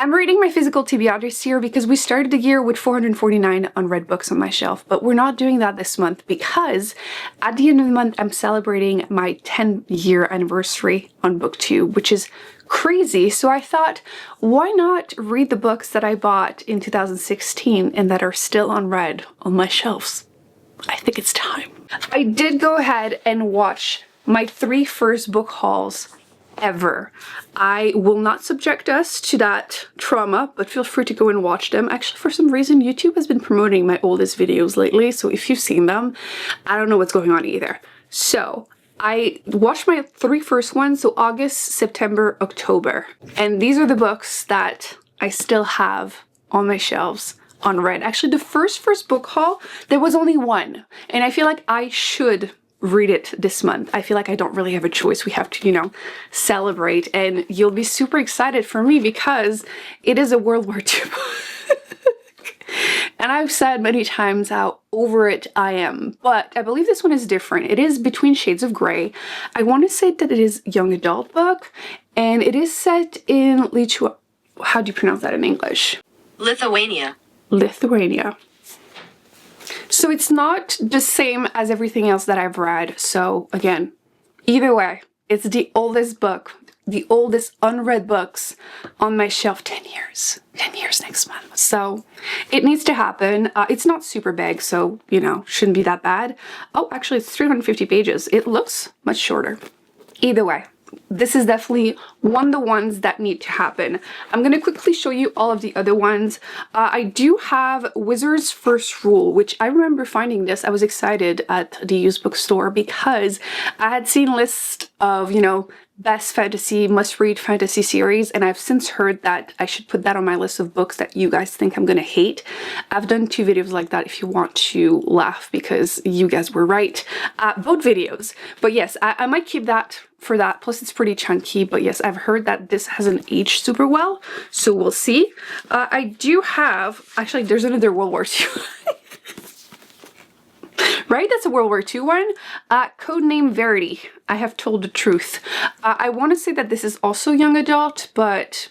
I'm reading my physical TBR this year because we started the year with 449 unread books on my shelf, but we're not doing that this month because at the end of the month I'm celebrating my 10-year anniversary on Booktube, which is crazy. So I thought, why not read the books that I bought in 2016 and that are still unread on my shelves? I think it's time. I did go ahead and watch my 3 first book hauls ever. I will not subject us to that trauma, but feel free to go and watch them. Actually, for some reason, YouTube has been promoting my oldest videos lately, so if you've seen them, I don't know what's going on either. So I watched my 3 first ones, so August, September, October. And these are the books that I still have on my shelves unread. Actually, the first book haul, there was only one. And I feel like I should read it this month. I feel like I don't really have a choice. We have to, you know, celebrate. And you'll be super excited for me because it is a World War II book. And I've said many times how over it I am, but I believe this one is different. It is Between Shades of Grey. I want to say that it is a young adult book, and it is set in how do you pronounce that in English? Lithuania. Lithuania. So it's not the same as everything else that I've read. So again, either way, it's the oldest book, the oldest unread books on my shelf. 10 years. 10 years next month. So it needs to happen. It's not super big, so, you know, shouldn't be that bad. Oh, actually, it's 350 pages. It looks much shorter. Either way, this is definitely one of the ones that need to happen. I'm going to quickly show you all of the other ones. I do have Wizard's First Rule, which I remember finding this. I was excited at the used bookstore because I had seen lists of, you know, best fantasy, must-read fantasy series, and I've since heard that I should put that on my list of books that you guys think I'm gonna hate. I've done 2 videos like that if you want to laugh because you guys were right. Both videos. But yes, I might keep that for that. Plus it's pretty chunky, but yes, I've heard that this hasn't aged super well, so we'll see. I do have, actually there's another World War II. Right? That's a World War II one. Codename Verity. I Have Told the Truth. I want to say that this is also young adult, but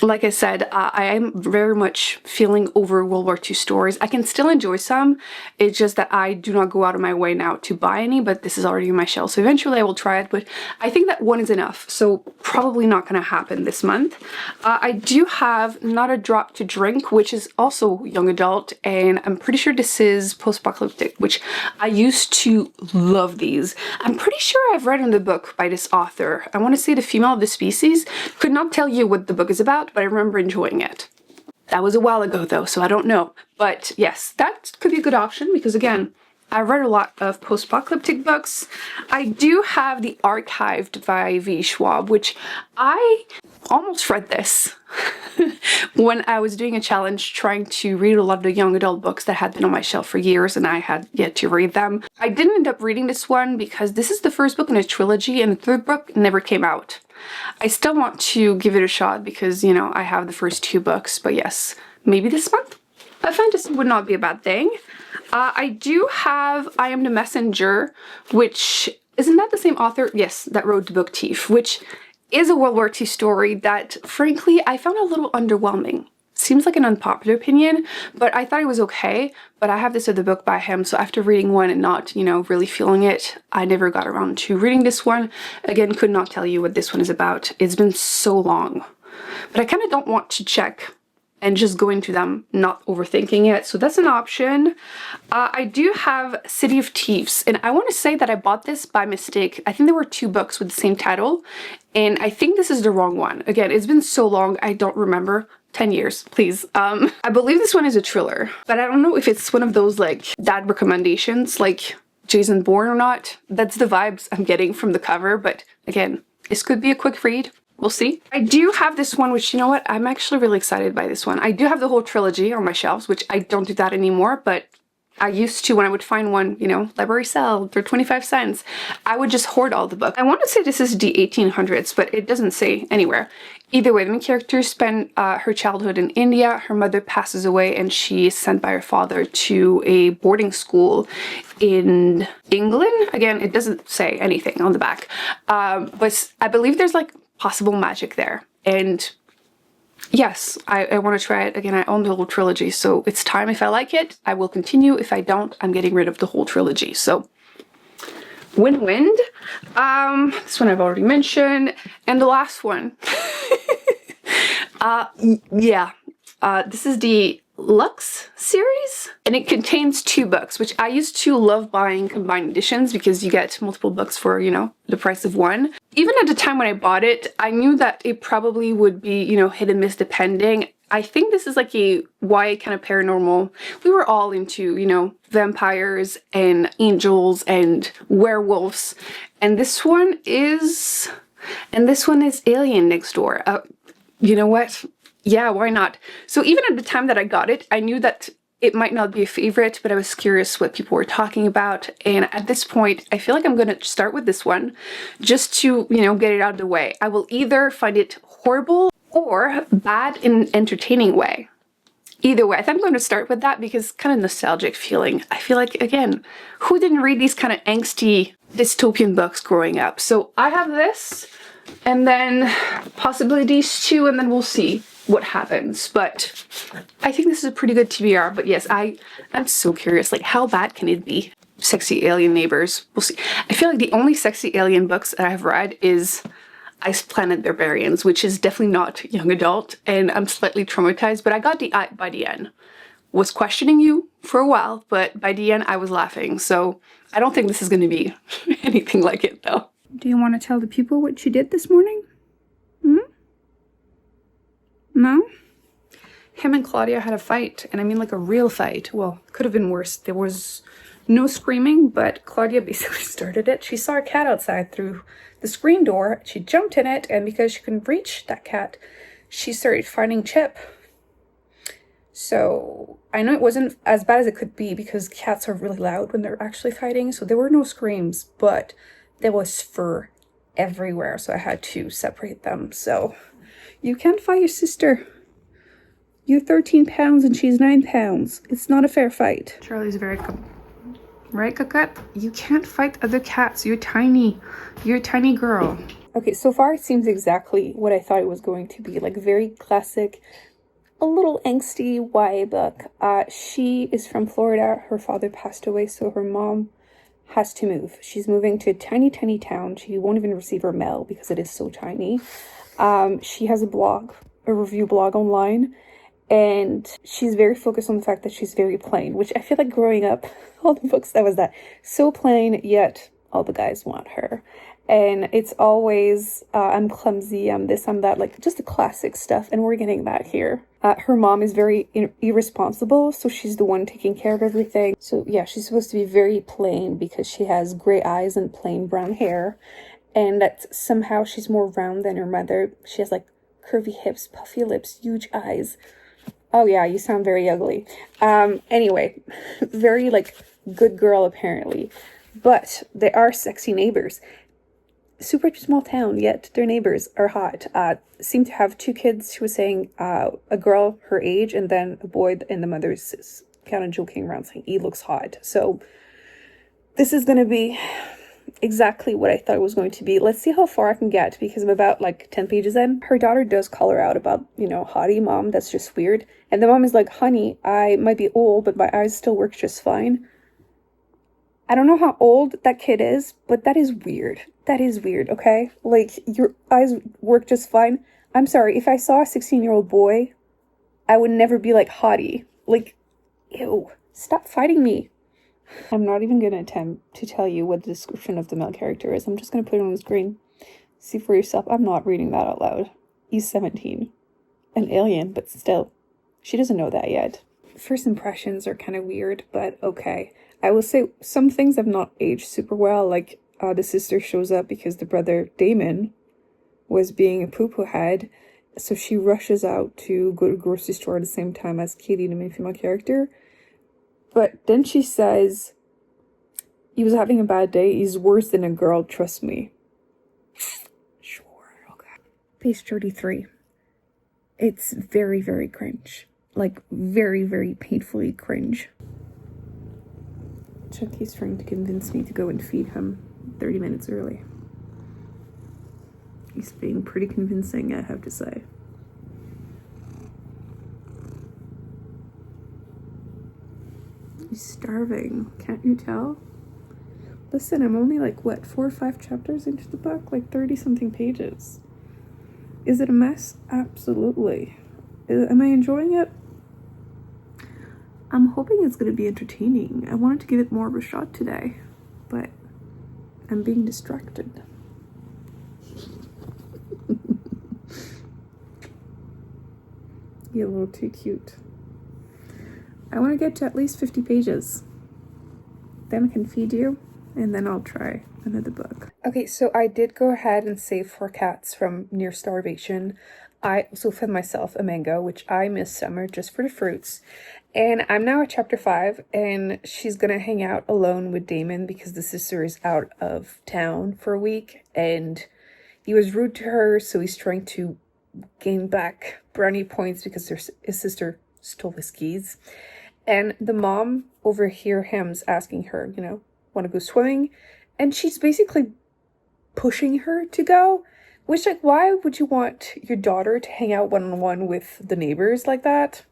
like I said, I am very much feeling over World War II stories. I can still enjoy some. It's just that I do not go out of my way now to buy any, but this is already on my shelf. So eventually I will try it, but I think that one is enough. So probably not going to happen this month. I do have Not a Drop to Drink, which is also young adult. And I'm pretty sure this is post-apocalyptic, which I used to love these. I'm pretty sure I've read in the book by this author. I want to say The Female of the Species. Could not tell you what the book is about, but I remember enjoying it. That was a while ago though, so I don't know. But yes, that could be a good option because again, I read a lot of post-apocalyptic books. I do have The Archived by V. Schwab, which I almost read this when I was doing a challenge trying to read a lot of the young adult books that had been on my shelf for years and I had yet to read them. I didn't end up reading this one because this is the first book in a trilogy and the 3rd book never came out. I still want to give it a shot because, you know, I have the first 2 books, but yes, maybe this month. A fantasy would not be a bad thing. I do have I Am the Messenger, which, isn't that the same author? Yes, that wrote The Book Thief, which is a World War II story that, frankly, I found a little underwhelming. Seems like an unpopular opinion, but I thought it was okay. But I have this other book by him, so after reading one and not, you know, really feeling it, I never got around to reading this one. Again, could not tell you what this one is about. It's been so long. But I kind of don't want to check and just go into them, not overthinking it. So that's an option. I do have City of Thieves, and I want to say that I bought this by mistake. I think there were 2 books with the same title, and I think this is the wrong one. Again, it's been so long, I don't remember. 10 years, please. I believe this one is a thriller, but I don't know if it's one of those like dad recommendations like Jason Bourne or not. That's the vibes I'm getting from the cover, but again, this could be a quick read. We'll see. I do have this one, which, you know what, I'm actually really excited by this one. I do have the whole trilogy on my shelves, which I don't do that anymore, but I used to when I would find one, you know, library sale for 25 cents. I would just hoard all the books. I want to say this is the 1800s, but it doesn't say anywhere. Either way, the main character spent her childhood in India. Her mother passes away and she is sent by her father to a boarding school in England. Again, it doesn't say anything on the back. But I believe there's like possible magic there. And yes, I want to try it again. I own the whole trilogy, so it's time. If I like it, I will continue. If I don't, I'm getting rid of the whole trilogy. So win-win. This one I've already mentioned, and the last one. Yeah, this is the Lux series, and it contains 2 books, which I used to love buying combined editions because you get multiple books for, you know, the price of one. Even at the time when I bought it, I knew that it probably would be, you know, hit and miss depending. I think this is like a YA kind of paranormal. We were all into, you know, vampires and angels and werewolves, and this one is Alien Next Door. You know what? Yeah, why not? So even at the time that I got it, I knew that it might not be a favorite, but I was curious what people were talking about. And at this point, I feel like I'm going to start with this one just to, you know, get it out of the way. I will either find it horrible or bad in an entertaining way. Either way, I think I'm going to start with that because kind of nostalgic feeling. I feel like, again, who didn't read these kind of angsty dystopian books growing up? So I have this, and then possibly these 2, and then we'll see what happens. But I think this is a pretty good TBR. But yes, I'm so curious, like, how bad can it be? Sexy alien neighbors. We'll see. I feel like the only sexy alien books that I've read is Ice Planet Barbarians, which is definitely not young adult, and I'm slightly traumatized, but I got the by the end. Was questioning you for a while, but by the end I was laughing, so I don't think this is going to be anything like it though. Do you want to tell the people what you did this morning? No? Him and Claudia had a fight, and I mean like a real fight. Well, could have been worse. There was no screaming, but Claudia basically started it. She saw a cat outside through the screen door. She jumped in it, and because she couldn't reach that cat, she started fighting Chip. So I know it wasn't as bad as it could be because cats are really loud when they're actually fighting, so there were no screams, but there was fur everywhere, so I had to separate them. So you can't fight your sister. You're 13 pounds and she's 9 pounds. It's not a fair fight. Charlie's very right, Coquette? You can't fight other cats. You're tiny. You're a tiny girl. Okay, so far it seems exactly what I thought it was going to be. Like very classic, a little angsty YA book. She is from Florida. Her father passed away, so her mom has to move. She's moving to a tiny, tiny town. She won't even receive her mail because it is so tiny. She has a blog, a review blog online, and she's very focused on the fact that she's very plain, which I feel like growing up, all the books that was that. So plain, yet all the guys want her. And it's always, I'm clumsy, I'm this, I'm that, like just the classic stuff, and we're getting that here. Her mom is very irresponsible, so she's the one taking care of everything. So yeah, she's supposed to be very plain because she has gray eyes and plain brown hair. And that somehow she's more round than her mother. She has like curvy hips, puffy lips, huge eyes. Oh yeah, you sound very ugly. Anyway, very like good girl apparently. But they are sexy neighbors. Super small town, yet their neighbors are hot. Seem to have 2 kids. She was saying a girl her age and then a boy, and the mother's kind of joking around saying he looks hot. So this is going to be exactly what I thought it was going to be. Let's see how far I can get because I'm about like 10 pages in. Her daughter does call her out about, you know, hottie mom, that's just weird. And the mom is like, honey, I might be old, but my eyes still work just fine. I don't know how old that kid is, but that is weird. That is weird, okay? Like, your eyes work just fine. I'm sorry, if I saw a 16-year-old boy, I would never be like, hottie. Like, ew, stop fighting me. I'm not even going to attempt to tell you what the description of the male character is. I'm just going to put it on the screen. See for yourself. I'm not reading that out loud. He's 17. An alien, but still. She doesn't know that yet. First impressions are kind of weird, but okay. I will say some things have not aged super well. Like, the sister shows up because the brother, Damon, was being a poo-poo head. So she rushes out to go to the grocery store at the same time as Katie, the main female character. But then she says, he was having a bad day. He's worse than a girl, trust me. Sure, okay. Page 33. It's very, very cringe. Like, very, very painfully cringe. Chucky's trying to convince me to go and feed him 30 minutes early. He's being pretty convincing, I have to say. She's starving. Can't you tell? Listen, I'm only like, what, 4 or 5 chapters into the book? Like 30-something pages. Is it a mess? Absolutely. Am I enjoying it? I'm hoping it's going to be entertaining. I wanted to give it more of a shot today, but I'm being distracted. You're a little too cute. I want to get to at least 50 pages. Then I can feed you, and then I'll try another book. Okay, so I did go ahead and save 4 cats from near starvation. I also fed myself a mango, which I miss summer just for the fruits. And I'm now at chapter 5, and she's gonna hang out alone with Damon because the sister is out of town for a week, and he was rude to her, so he's trying to gain back brownie points because his sister stole his keys. And the mom over here him's asking her, you know, want to go swimming? And she's basically pushing her to go, which, like, why would you want your daughter to hang out one-on-one with the neighbors like that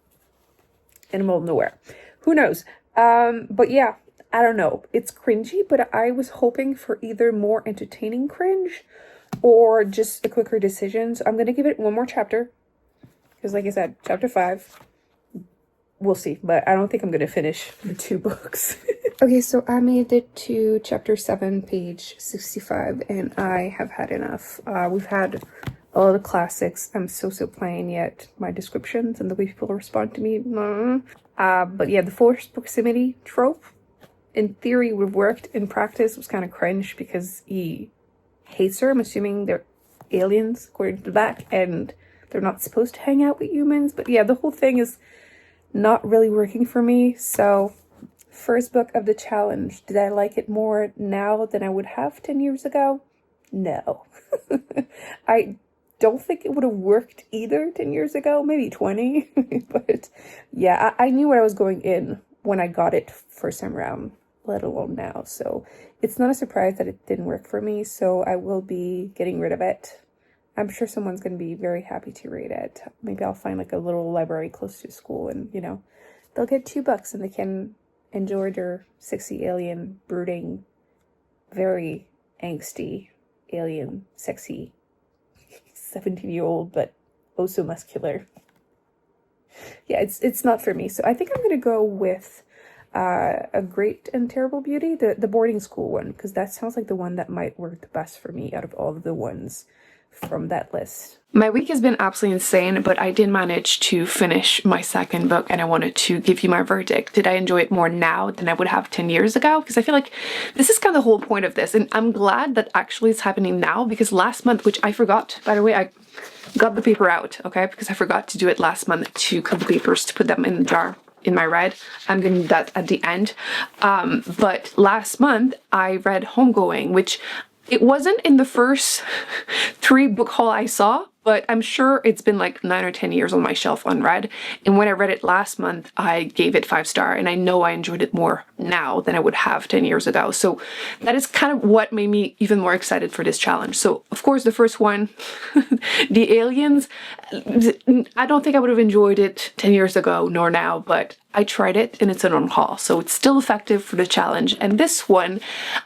in the middle of nowhere? Who knows? But yeah, I don't know. It's cringy, but I was hoping for either more entertaining cringe or just a quicker decision. So I'm going to give it one more chapter because, like I said, chapter 5. We'll see, but I don't think I'm going to finish the 2 books. Okay, so I made it to chapter 7, page 65, and I have had enough. We've had all the classics. I'm so plain, yet my descriptions and the way people respond to me. But yeah, the forced proximity trope, in theory, would have worked. In practice, was kind of cringe because he hates her. I'm assuming they're aliens, according to the back, and they're not supposed to hang out with humans. But yeah, the whole thing is not really working for me. So first book of the challenge, did I like it more now than I would have 10 years ago? No. I don't think it would have worked either 10 years ago, maybe 20. But yeah, I knew what I was going in when I got it first time around, let alone now. So it's not a surprise that it didn't work for me. So I will be getting rid of it. I'm sure someone's going to be very happy to read it. Maybe I'll find like a little library close to school and, you know, they'll get 2 books and they can enjoy their sexy alien, brooding, very angsty alien, sexy 17-year-old, but also muscular. Yeah, it's not for me. So I think I'm going to go with A Great and Terrible Beauty, the boarding school one, because that sounds like the one that might work the best for me out of all of the ones from that list. My week has been absolutely insane, but I did manage to finish my second book and I wanted to give you my verdict. Did I enjoy it more now than I would have 10 years ago? Because I feel like this is kind of the whole point of this, and I'm glad that actually it's happening now, because last month, which I forgot, by the way, I got the paper out, okay, because I forgot to do it last month, to cut the papers, to put them in the jar in my read. I'm gonna do that at the end. But last month I read Homegoing, which it wasn't in the first 3 book haul I saw, but I'm sure it's been like 9 or 10 years on my shelf unread. And when I read it last month, I gave it 5 stars, and I know I enjoyed it more now than I would have 10 years ago. So that is kind of what made me even more excited for this challenge. So of course, the first one, the aliens, I don't think I would have enjoyed it 10 years ago nor now, but I tried it and it's an Unhaul, so it's still effective for the challenge. And this one,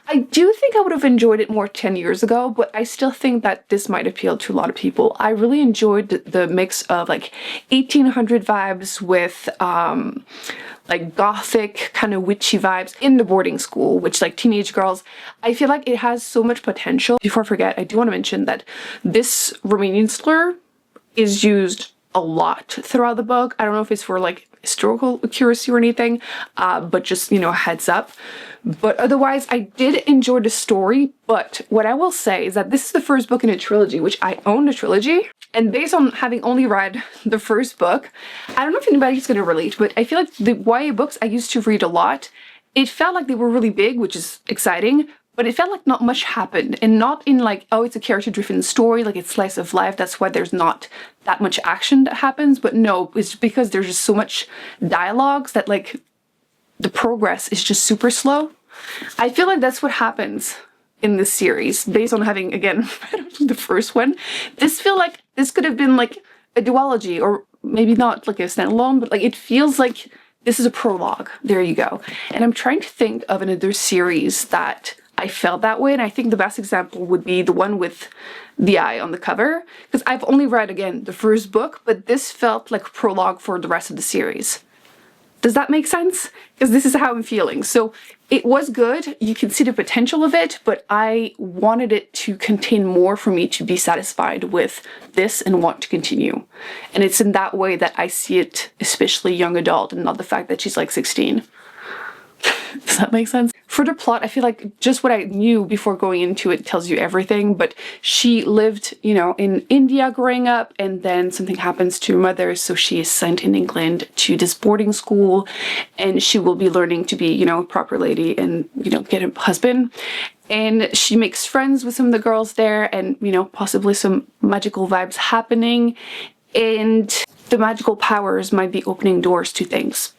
I do think I would have enjoyed it more 10 years ago, but I still think that this might appeal to a lot of people. I really enjoyed the mix of like 1800 vibes with like gothic kind of witchy vibes in the boarding school, which, like, teenage girls, I feel like it has so much potential. Before I forget, I do want to mention that this Romanian slur is used a lot throughout the book. I don't know if it's for like historical accuracy or anything, but just, you know, heads up. But otherwise, I did enjoy the story. But what I will say is that this is the first book in a trilogy, which I own the trilogy. And based on having only read the first book, I don't know if anybody's going to relate, but I feel like the YA books I used to read a lot, it felt like they were really big, which is exciting, but it felt like not much happened, and not in like, oh, it's a character-driven story, like it's slice of life, that's why there's not that much action that happens. But no, it's because there's just so much dialogues that like the progress is just super slow. I feel like that's what happens in this series, based on having, again, the first one. This feel like this could have been like a duology, or maybe not like a standalone, but like it feels like this is a prologue. There you go. And I'm trying to think of another series that I felt that way, and I think the best example would be the one with the eye on the cover, because I've only read, again, the first book, but this felt like a prologue for the rest of the series. Does that make sense? Because this is how I'm feeling. So it was good. You can see the potential of it, but I wanted it to contain more for me to be satisfied with this and want to continue. And it's in that way that I see it, especially young adult, and not the fact that she's like 16. Does that make sense? For the plot, I feel like just what I knew before going into it tells you everything, but she lived, you know, in India growing up, and then something happens to her mother, so she is sent in England to this boarding school, and she will be learning to be, you know, a proper lady and, you know, get a husband. And she makes friends with some of the girls there, and, you know, possibly some magical vibes happening, and the magical powers might be opening doors to things.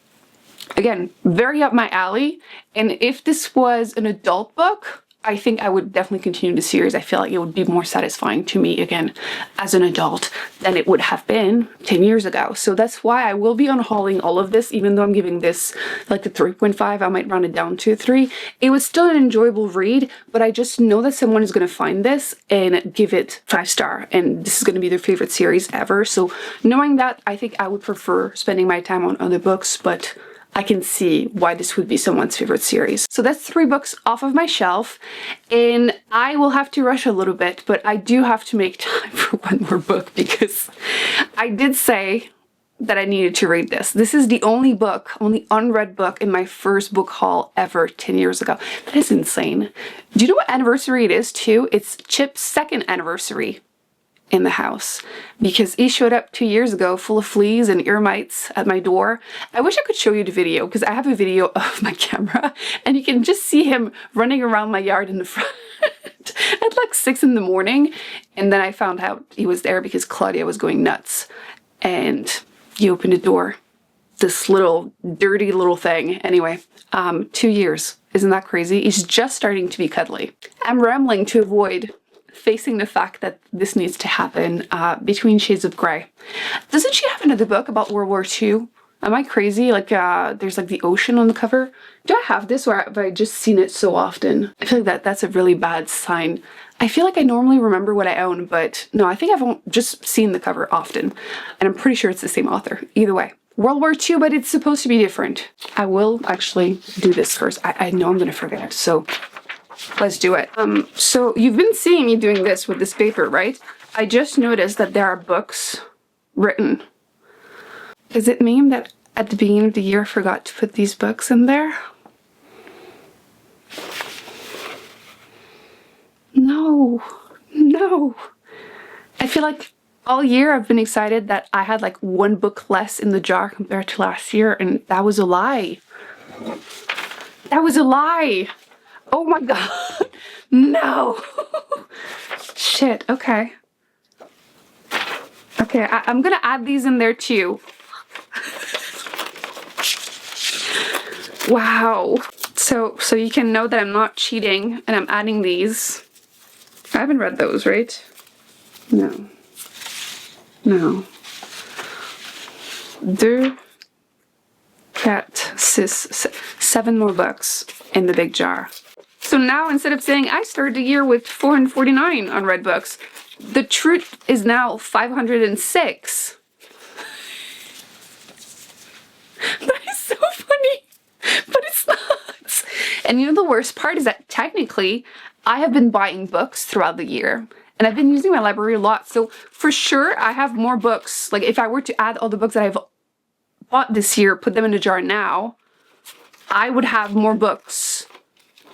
Again, very up my alley, and if this was an adult book, I think I would definitely continue the series. I feel like it would be more satisfying to me, again, as an adult than it would have been 10 years ago. So that's why I will be unhauling all of this, even though I'm giving this like a 3.5, I might round it down to a 3. It was still an enjoyable read, but I just know that someone is going to find this and give it 5-star, and this is going to be their favorite series ever. So knowing that, I think I would prefer spending my time on other books, but I can see why this would be someone's favorite series. So that's 3 books off of my shelf, and I will have to rush a little bit, but I do have to make time for one more book because I did say that I needed to read this. This is the only unread book in my first book haul ever 10 years ago. That is insane. Do you know what anniversary it is too? It's Chip's 2nd anniversary in the house, because he showed up 2 years ago full of fleas and ear mites at my door. I wish I could show you the video, because I have a video of my camera and you can just see him running around my yard in the front at like 6 in the morning. And then I found out he was there because Claudia was going nuts, and he opened the door. This little dirty little thing. Anyway, 2 years. Isn't that crazy? He's just starting to be cuddly. I'm rambling to avoid facing the fact that this needs to happen. Between Shades of Grey. Doesn't she have another book about World War II? Am I crazy? Like, there's like the ocean on the cover. Do I have this, or have I just seen it so often? I feel like that's a really bad sign. I feel like I normally remember what I own, but no, I think I've just seen the cover often. And I'm pretty sure it's the same author. Either way. World War II, but it's supposed to be different. I will actually do this first. I know I'm gonna forget, so let's do it. So you've been seeing me doing this with this paper, right? I just noticed that there are books written. Does it mean that at the beginning of the year I forgot to put these books in there? No, no. I feel like all year I've been excited that I had like 1 book less in the jar compared to last year, and that was a lie. That was a lie. Oh my god. No. Shit. Okay. Okay, I'm gonna add these in there too. Wow. So you can know that I'm not cheating and I'm adding these. I haven't read those, right? No. No. 2, 4, 6, 7 more books in the big jar. So now, instead of saying I started the year with 449 unread books, the truth is now 506. That is so funny, but it's not. And you know the worst part is that technically I have been buying books throughout the year, and I've been using my library a lot. So for sure I have more books. Like if I were to add all the books that I've bought this year, put them in a jar now, I would have more books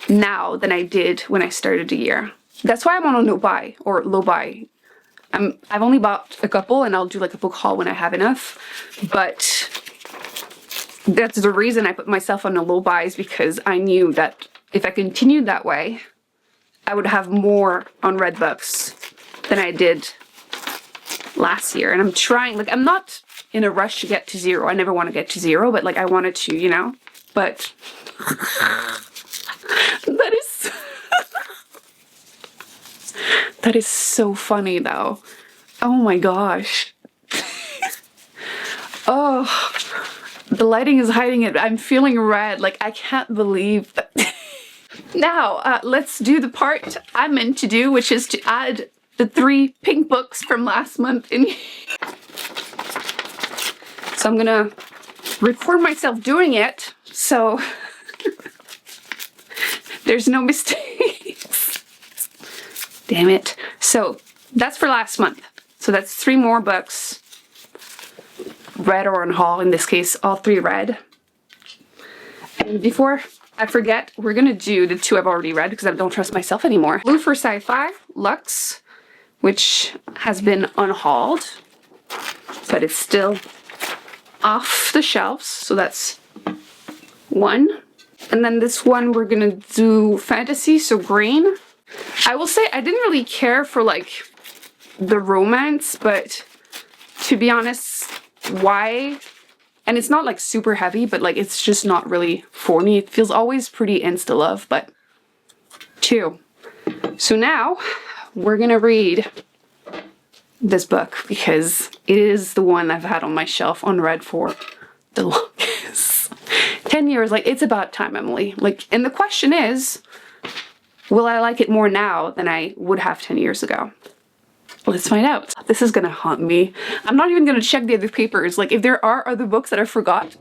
now than I did when I started the year. That's why I'm on a no buy or low buy. I've only bought a couple, and I'll do like a book haul when I have enough, but that's the reason I put myself on a low buy, is because I knew that if I continued that way, I would have more unread books than I did last year. And I'm trying, like, I'm not in a rush to get to 0. I never want to get to 0, but like I wanted to, you know, but that is that is so funny though. Oh my gosh. Oh, The lighting is hiding it. I'm feeling red. Like, I can't believe that. Now, let's do the part I'm meant to do, which is to add the 3 pink books from last month in. So I'm gonna record myself doing it, so there's no mistakes. Damn it. So that's for last month. So that's 3 more books. Read or Unhaul, in this case, all 3 read. And before I forget, we're gonna do the 2 I've already read because I don't trust myself anymore. Blue for Sci-Fi, Lux, which has been unhauled, but it's still off the shelves, so that's 1. And then this one we're gonna do fantasy, so green. I will say I didn't really care for like the romance, but to be honest, why? And it's not like super heavy, but like it's just not really for me. It feels always pretty insta love, but 2. So now we're gonna read this book because it is the one I've had on my shelf unread for the longest. 10 years, like it's about time, Emily. Like, and the question is, will I like it more now than I would have 10 years ago? Let's find out. This is gonna haunt me. I'm not even gonna check the other papers. Like, if there are other books that I forgot,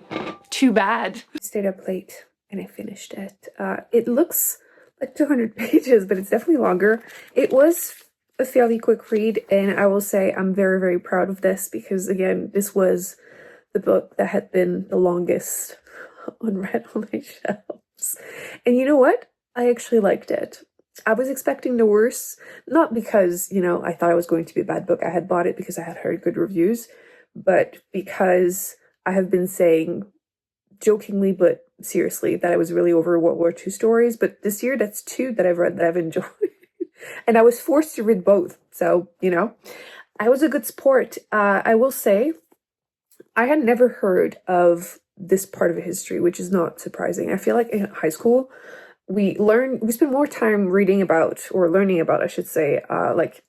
too bad. I stayed up late and I finished it. It looks like 200 pages, but it's definitely longer. It was a fairly quick read, and I will say I'm very, very proud of this because, again, this was the book that had been the longest unread on my shelves. And you know what? I actually liked it. I was expecting the worst, not because, you know, I thought it was going to be a bad book. I had bought it because I had heard good reviews, but because I have been saying jokingly but seriously that I was really over World War II stories. But this year, that's 2 that I've read that I've enjoyed. And I was forced to read both. So, you know, I was a good sport. I will say I had never heard of this part of history, which is not surprising. I feel like in high school, we spend more time reading about, or learning about, I should say, like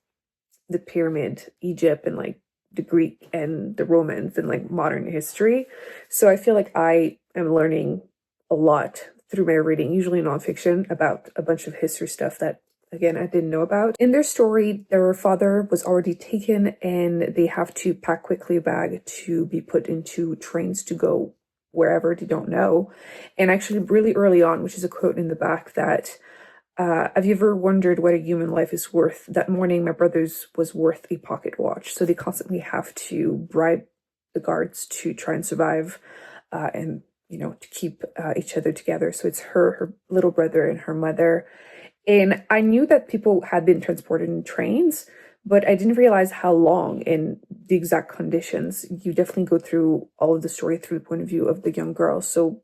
the pyramid, Egypt, and like the Greek and the Romans and like modern history. So I feel like I am learning a lot through my reading, usually nonfiction, about a bunch of history stuff that, again, I didn't know about. In their story, their father was already taken and they have to pack quickly a bag to be put into trains to go wherever they don't know. And actually really early on, which is a quote in the back, that have you ever wondered what a human life is worth? That morning, my brother's was worth a pocket watch. So they constantly have to bribe the guards to try and survive and, you know, to keep each other together. So it's her little brother, and her mother. And I knew that people had been transported in trains, but I didn't realize how long and the exact conditions. You definitely go through all of the story through the point of view of the young girl. So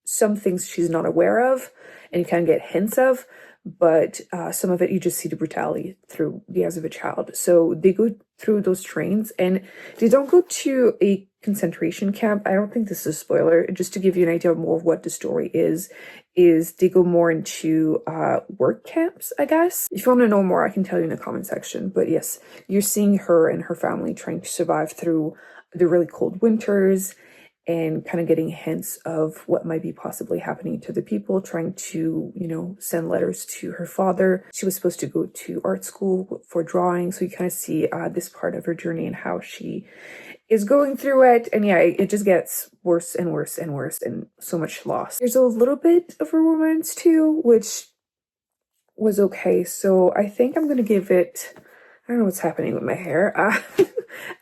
some things she's not aware of and you kind of get hints of, but some of it you just see the brutality through the eyes of a child. So they go through those trains and they don't go to a concentration camp. I don't think this is a spoiler, just to give you an idea more of what the story is they go more into work camps, I guess. If you want to know more, I can tell you in the comment section. But yes, you're seeing her and her family trying to survive through the really cold winters and kind of getting hints of what might be possibly happening to the people, trying to, you know, send letters to her father. She was supposed to go to art school for drawing. So you kind of see this part of her journey and how she is going through it. And yeah, it just gets worse and worse and worse, and so much loss. There's a little bit of a romance too, which was okay. So I think I'm going to give it, I don't know what's happening with my hair.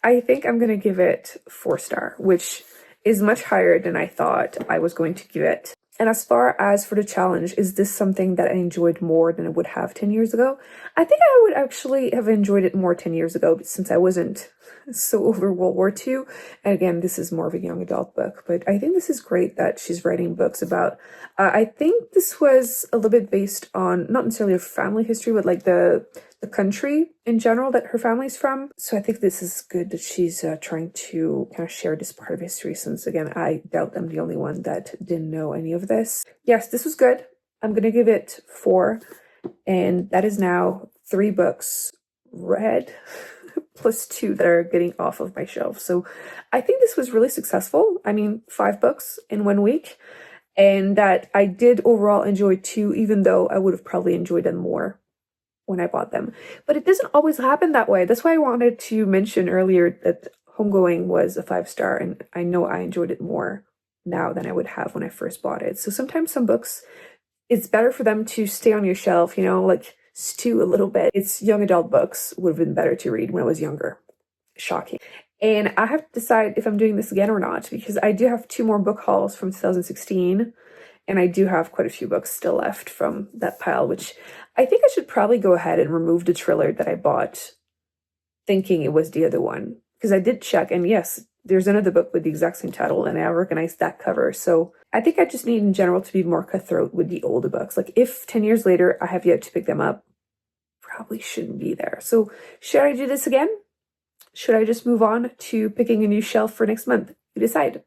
I think I'm going to give it 4-star, which is much higher than I thought I was going to give it. And as far as for the challenge, is this something that I enjoyed more than I would have 10 years ago? I think I would actually have enjoyed it more 10 years ago, since I wasn't so over World War II. And again, this is more of a young adult book, but I think this is great that she's writing books about, I think this was a little bit based on, not necessarily a family history, but like the country in general that her family's from. So I think this is good that she's trying to kind of share this part of history, since again, I doubt I'm the only one that didn't know any of this. Yes, this was good. I'm going to give it 4. And that is now 3 books read. plus 2 that are getting off of my shelf. So I think this was really successful. I mean, 5 books in 1 week, and that I did overall enjoy 2, even though I would have probably enjoyed them more when I bought them. But it doesn't always happen that way. That's why I wanted to mention earlier that Homegoing was a 5-star, and I know I enjoyed it more now than I would have when I first bought it. So sometimes some books, it's better for them to stay on your shelf, you know, like stew a little bit. It's young adult books would have been better to read when I was younger. Shocking. And I have to decide if I'm doing this again or not, because I do have 2 more book hauls from 2016, and I do have quite a few books still left from that pile, which I think I should probably go ahead and remove the Triller that I bought thinking it was the other one, because I did check, and yes, there's another book with the exact same title, and I recognized that cover. So I think I just need in general to be more cutthroat with the older books. Like if 10 years later I have yet to pick them up, probably shouldn't be there. So should I do this again? Should I just move on to picking a new shelf for next month? You decide.